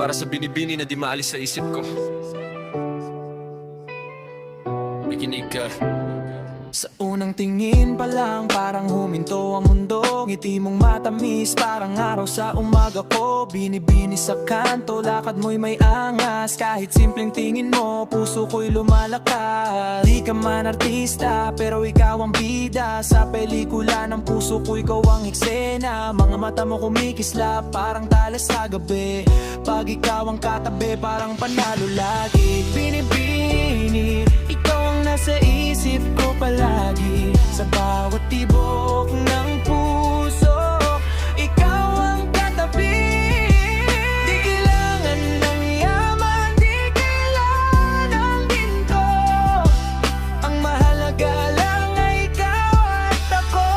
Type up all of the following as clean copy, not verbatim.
para sa binibini na di maalis sa isip ko. Makinig ka. Sa unang tingin pa lang parang huminto ang mundo. Ngiti mong matamis parang araw sa umaga ko. Binibini sa kanto, lakad mo'y may angas. Kahit simpleng tingin mo, puso ko'y lumalakas. Di ka man artista, pero ikaw ang bida. Sa pelikula ng puso ko, ikaw ang eksena. Mga mata mo kumikislap, parang talas sa gabi. Pag ikaw ang katabi, parang panalo lagi. Binibini, ikaw ang nasa isip ko palagi. Sa bawat tibok ng puso, ikaw ang katabi. Di kailangan ng yaman, di kailangan ng ginto. Ang mahalaga lang ay ikaw at ako.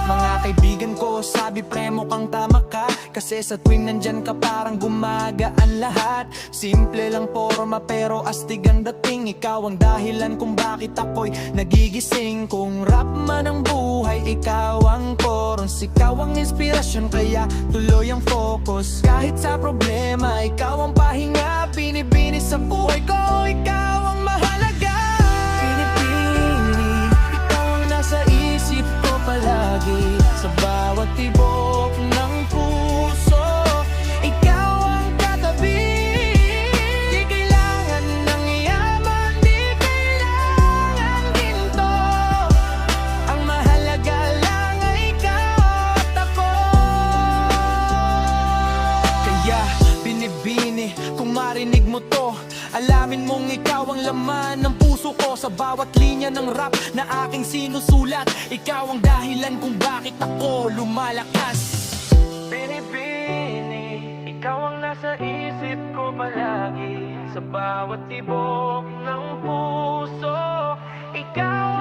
Mga kaibigan ko, sabi pre mukhang tama ka. Kasi sa tuwing nandyan ka parang gumagaan lahat. Simple lang forma pero astig ang dating. Ikaw ang dahilan kung bakit ako'y nagigising. Kung rap man ang buhay, ikaw ang chorus. Ikaw ang inspirasyon kaya tuloy ang focus. Kahit sa problema, ikaw ang pahinga. Binibini sa buhay ko, ikaw ang mahalaga. Binibini, ikaw ang nasa isip ko palagi. Sa bawat tibok ng puso, ikaw ang katabi. Di kailangan ng yaman, di kailangan ginto. Ang mahalaga lang ay ikaw at ako. Kaya binibini, kung marinig mo to, alamin mong ikaw ang laman ng puso ko. Sa bawat linya ng rap na aking sinusulat, ikaw ang dahilan kung bakit ako lumalakas. Binibini, ikaw ang nasa isip ko palagi. Sa bawat tibok ng puso, ikaw